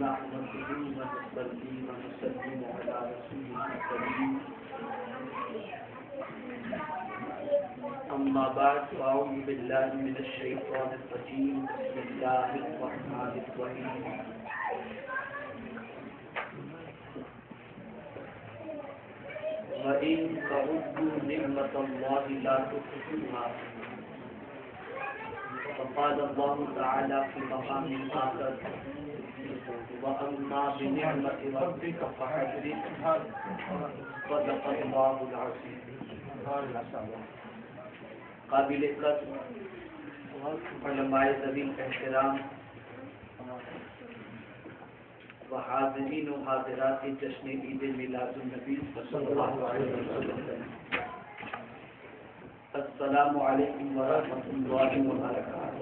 نحمده ونصلي ونسلم على رسوله الكريم أما بعد فأعوذ بالله من الشيطان الرجيم بسم الله الرحمن الرحيم وَإِن تَعُدُّوا نِعْمَةَ اللَّهِ لَا تُحْصُوهَا فقال الله تعالى في مقام آخر وأما بنعمة ربك فحدث صدق الله العظيم. قابل قدر علماء ذوی احترام و حاضرین و حاضرات جشن عید میلاد النبی صلی اللہ علیہ وسلم، السلام علیکم ورحمۃ اللہ وبرکاتہ.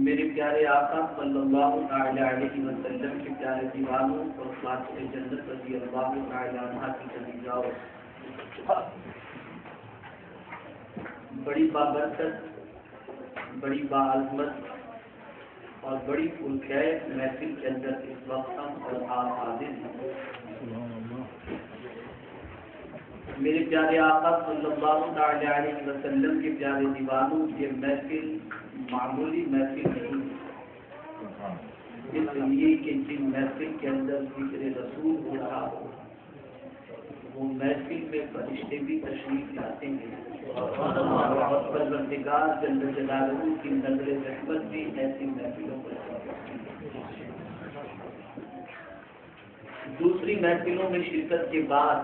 میرے پیارے آقا صلی اللہ تعالی علیہ وسلم کے پیارے دیوانوں اور خاطر جنت رضی اللہ تعالی عنہ کی عزیزاؤ، بڑی بابرکت، بڑی باعظمت اور بڑی پرخیر محفل کے اندر اس وقت ہم اور آپ حاضر ہیں. میرے پیارے آقا صلی اللہ تعالی علیہ وسلم کے پیارے دیوانوں، یہ محفل معمولی محفل نہیں، اس لیے کہ جن محفل کے اندر ذکر رسول ہو رہا ہو وہ محفل میں فرشتے بھی تشریف لاتے ہیں اور پروردگار جل جلالہ کی نظر رحمت بھی ایسی محفلوں پر دوسری محفلوں میں شرکت کے بعد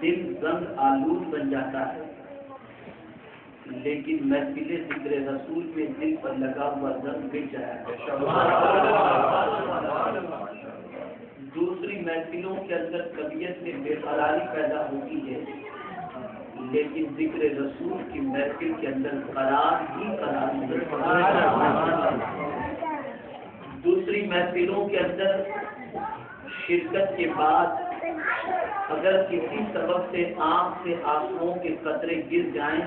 دل زنگ آلود بن جاتا ہے، لیکن محفل ذکر رسول میں دل پر لگا ہوا زنگ مٹ جایا ہے. دوسری محفلوں کے اندر طبیعت میں بے قراری پیدا ہوتی ہے، لیکن ذکر رسول کی محفل کے اندر قرار ہی قرار ہے. دوسری محفلوں کے اندر شرکت کے بعد اگر کسی سبب سے آنکھ سے آنسوؤں کے قطرے گر جائیں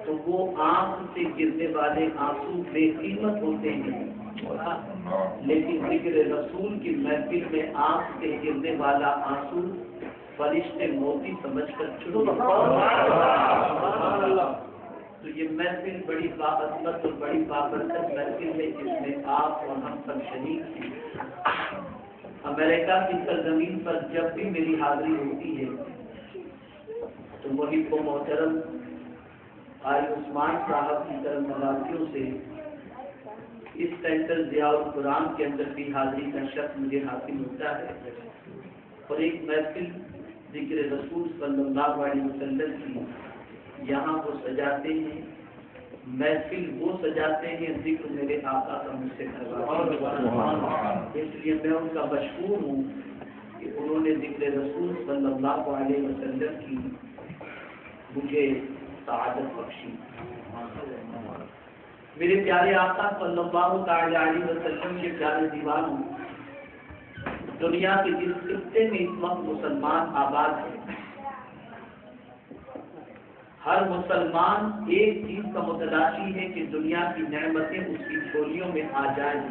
تو وہ آنکھ سے گرنے والے آنسو بے قیمت ہوتے ہیں، لیکن ذکر رسول کی محفل میں آنکھ سے گرنے والا آنسو فرشتے موتی سمجھ کر چھوڑ. تو یہ محفل بڑی باعظمت اور بڑی بابرکت محفل ہے جس میں آپ اور ہم سب شریک ہیں. امریکہ کی سرزمین پر جب بھی میری حاضری ہوتی ہے تو محب و محترم قاری عثمان صاحب کی طرف نوازیوں سے اس سینٹر ضیاء القرآن کے اندر بھی حاضری کا شرف مجھے حاصل ہوتا ہے، اور ایک محفل ذکر رسول صلی اللہ علیہ وسلم کی یہاں وہ سجاتے ہیں، محفل وہ سجاتے ہیں، ذکر میرے آقا کا مجھ سے کرواتے ہیں. اس لیے میں ان کا مشکور ہوں کہ انہوں نے ذکر رسول صلی اللہ علیہ وسلم کی مجھے سعادت بخشی. میرے پیارے آقا صلی اللہ تعالی علیہ وسلم کے پیارے دیوانوں، دنیا کے جس خطے میں اس وقت مسلمان آباد ہے، ہر مسلمان ایک چیز کا متلاشی ہے کہ دنیا کی نعمتیں اس کی جھولیوں میں آ جائیں،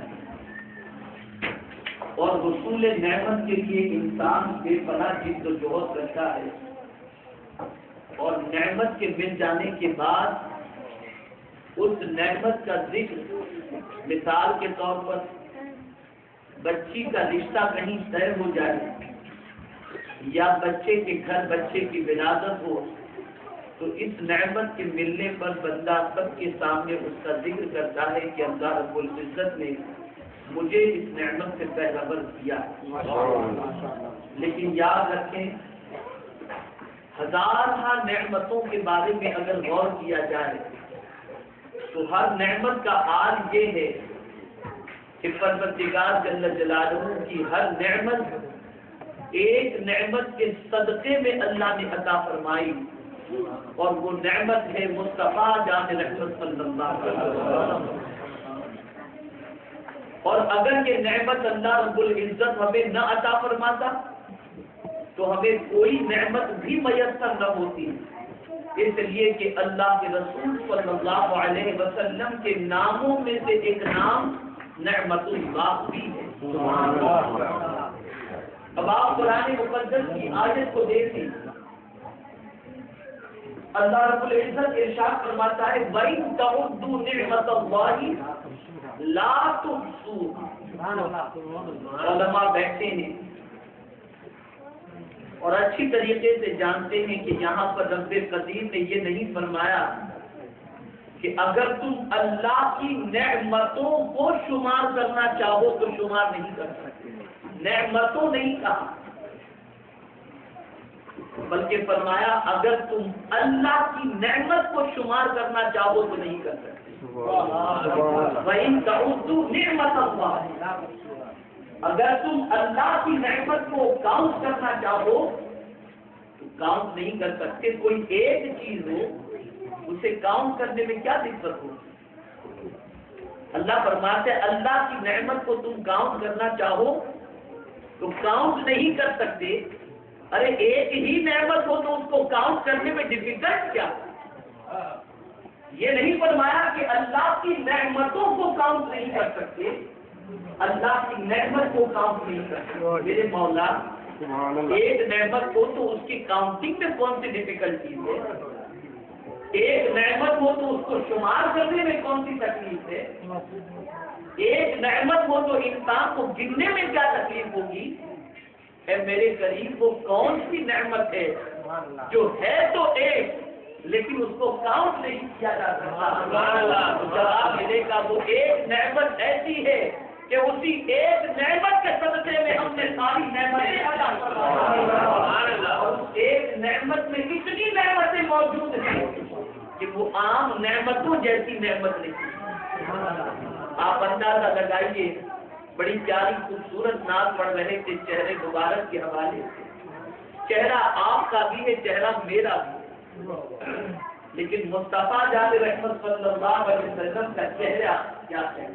اور حصول نعمت کے لیے انسان بے پناہ جد و جہد کرتا ہے، اور نعمت کے مل جانے کے بعد اس نعمت کا ذکر، مثال کے طور پر بچی کا رشتہ کہیں طے ہو جائے یا بچے کے گھر بچے کی ولادت ہو تو اس نعمت کے ملنے پر بندہ سب کے سامنے اس کا ذکر کرتا ہے کہ اللہ رب العزت نے مجھے اس نعمت سے بہرور کیا. لیکن یاد رکھیں، ہزار نعمتوں کے بارے میں اگر غور کیا جائے تو ہر نعمت کا حال یہ ہے کہ پروردگار جل جلالہ کی ہر نعمت ایک نعمت کے صدقے میں اللہ نے عطا فرمائی، اور وہ نعمت ہے مصطفیٰ جان رحمت صلی اللہ علیہ وسلم. اور اگر یہ نعمت اللہ رب العزت ہمیں نہ عطا فرماتا تو ہمیں کوئی نعمت بھی میسر نہ ہوتی. اس لیے کہ اللہ کے رسول صلی اللہ علیہ وسلم کے ناموں میں سے ایک نام نعمت اللہ بھی ہے۔ اب آپ قرآن مقدس کی آیت کو دیکھیں، اللہ رب العزت ارشاد فرماتا ہے وَإِن تَعُدُّوا نِعْمَتَ اللَّهِ لَا تُحْصُوهَا۔ علماء بیٹھے ہیں اور اچھی طریقے سے جانتے ہیں کہ یہاں پر رب قدیر نے یہ نہیں فرمایا کہ اگر تم اللہ کی نعمتوں کو شمار کرنا چاہو تو شمار نہیں کر سکتے، نعمتوں نہیں کہا، بلکہ فرمایا اگر تم اللہ کی نعمت کو شمار کرنا چاہو تو نہیں کر سکتے۔ وَإِن تَعُدُّوا نِعْمَتَ اللَّهِ، اگر تم اللہ کی نعمت کو کاؤنٹ کرنا چاہو تو کاؤنٹ نہیں کر سکتے۔ کوئی ایک چیز ہو اسے کاؤنٹ کرنے میں کیا دقت ہو؟ اللہ فرماتے ہیں اللہ کی نعمت کو تم کاؤنٹ کرنا چاہو تو کاؤنٹ نہیں کر سکتے۔ ارے ایک ہی نعمت ہو تو اس کو کاؤنٹ کرنے میں ڈیفیکلٹ کیا؟ یہ نہیں فرمایا کہ اللہ کی نعمتوں کو کاؤنٹ نہیں کر سکتے، اللہ کی نعمت کو کاؤنٹ نہیں کر سکتے۔ میرے مولا ایک نعمت ہو تو اس کی کاؤنٹنگ میں کون سی ڈیفیکلٹیز ہے؟ ایک نعمت ہو تو اس کو شمار کرنے میں کون سی تکلیف ہے؟ ایک نعمت ہو تو انسان کو گننے میں کیا تکلیف ہوگی؟ اے میرے قریب وہ کون سی نعمت ہے جو ہے تو ایک لیکن اس کو کاؤنٹ نہیں کیا جا سکتا؟ جواب ملے گا وہ ایک نعمت ایسی ہے کہ اسی ایک نعمت کے صدقے میں ہم نے ساری نعمتیں ادا کی۔ ایک نعمت میں اتنی نعمتیں موجود ہیں کہ وہ عام نعمتوں جیسی نعمت نہیں۔ آپ اندازہ لگائیے، بڑی پیاری خوبصورت نعت پڑھ رہے تھے چہرے مبارک کے حوالے سے، چہرہ آپ کا بھی ہے چہرہ میرا بھی، لیکن مصطفیٰ جان رحمت صلی اللہ علیہ وسلم کا چہرہ کیا ہے؟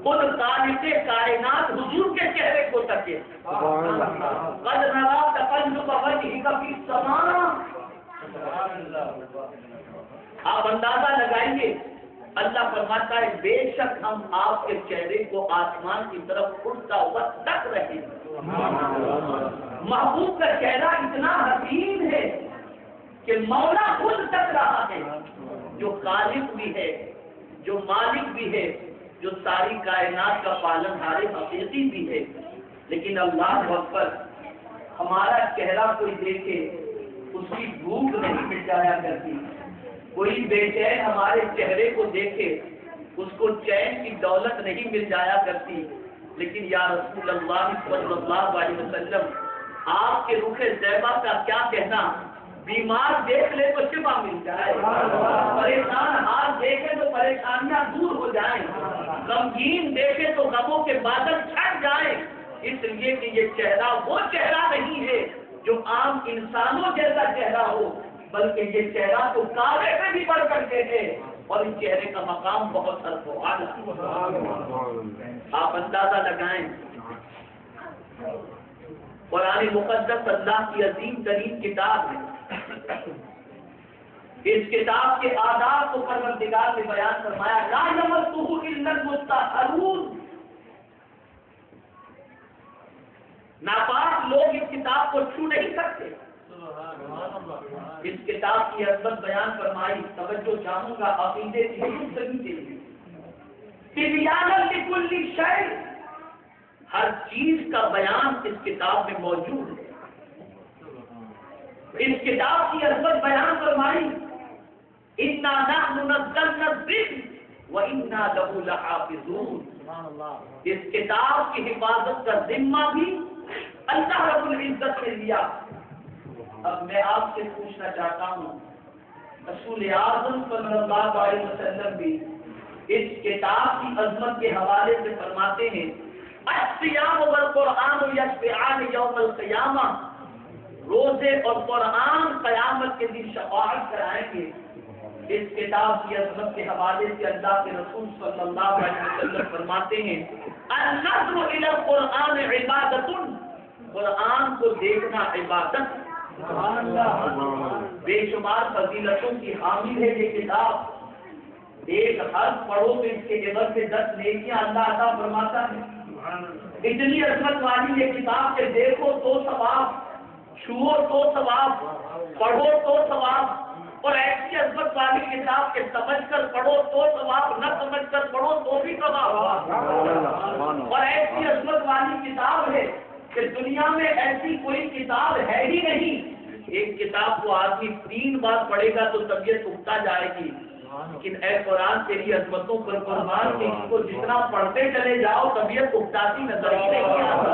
خود خالق کائنات حضور کے چہرے کو تکے۔ قد نرا تقلب وجهك في السماء۔ آپ اندازہ لگائیے، اللہ فرماتا ہے بے شک ہم آپ کے چہرے کو آسمان کی طرف اٹھتا ہوا تک رہے ہیں۔ محبوب کا چہرہ اتنا حسین ہے کہ مولا خود تک رہا ہے، جو خالق بھی ہے، جو مالک بھی ہے، جو ساری کائنات کا پالن ہارے حقیقی بھی ہے، لیکن اللہ اکبر ہمارا چہرہ کوئی دیکھے اس کی بھوک نہیں مٹ جایا کرتی، کوئی بے چین ہمارے چہرے کو دیکھے اس کو چین کی دولت نہیں مل جایا کرتی، لیکن یا رسول اللہ صلی اللہ علیہ وسلم آپ کے رخ زیبا کا کیا کہنا، بیمار دیکھ لے تو شفا مل جائے، پریشان حال دیکھے تو پریشانیاں دور ہو جائیں، غمگین دیکھے تو غموں کے بادل چھٹ جائیں، اس لیے کہ یہ چہرہ وہ چہرہ نہیں ہے جو عام انسانوں جیسا چہرہ ہو، بلکہ یہ چہرہ تو کعبے سے بھی بڑھ کر کے ہے، اور اس چہرے کا مقام بہت سر و اعلیٰ۔ آپ اندازہ لگائیں، قرآن مقدس اللہ کی عظیم ترین کتاب ہے، اس کتاب کے آداب کو پروردگار نے بیان فرمایا، لا یمسہ الا المطہرون، ناپاک لوگ اس کتاب کو چھو نہیں سکتے۔ اس کتاب کی عظمت بیان فرمائی، توجہ چاہوں گا عقیدے کی گفتگو کے لیے۔ تبیانا لکل شیء، ہر چیز کا بیان اس کتاب میں موجود ہے۔ اس کتاب کی عظمت بیان فرمائی، انا نحن نزلنا الذکر وانا له لحافظون، اس کتاب کی حفاظت کا ذمہ بھی اللہ رب العزت نے لیا۔ اب میں آپ سے پوچھنا چاہتا ہوں، رسول اعظم صلی اللہ علیہ وسلم بھی اس کتاب کی عظمت کے حوالے سے فرماتے ہیں، الصیام والقرآن یشفعان یوم القیامہ، روزے اور قرآن قیامت کے دن شفاعت کرائیں گے۔ اس کتاب کی عظمت کے حوالے سے اللہ کے رسول صلی اللہ علیہ وسلم فرماتے ہیں، النظر الی القرآن عبادت، قرآن کو دیکھنا عبادت۔ بے شمار فضیلتوں کی حامل ہے یہ کتاب. ایک حرف پڑھو تو اس کے عوض سے 10 نیکیاں اللہ عطا فرماتا ہے. اتنی عظمت والی یہ کتاب کہ دیکھو تو ثواب, چھو تو ثواب, پڑھو تو ثواب. اور ایسی عظمت والی کتاب کہ سمجھ کر پڑھو تو ثواب, نہ سمجھ کر پڑھو تو بھی ثواب. اور ایسی عظمت والی کتاب ہے کہ دنیا میں ایسی کوئی کتاب ہے ہی نہیں. ایک کتاب کو آدمی 3 بار پڑھے گا تو طبیعت اکتا جائے گی. لیکن اے قرآن تیری عظمتوں پر قربان کہ اس کو جتنا پڑھتے چلے جاؤ طبیعت اکتاتی نظر ہی نہیں آتی.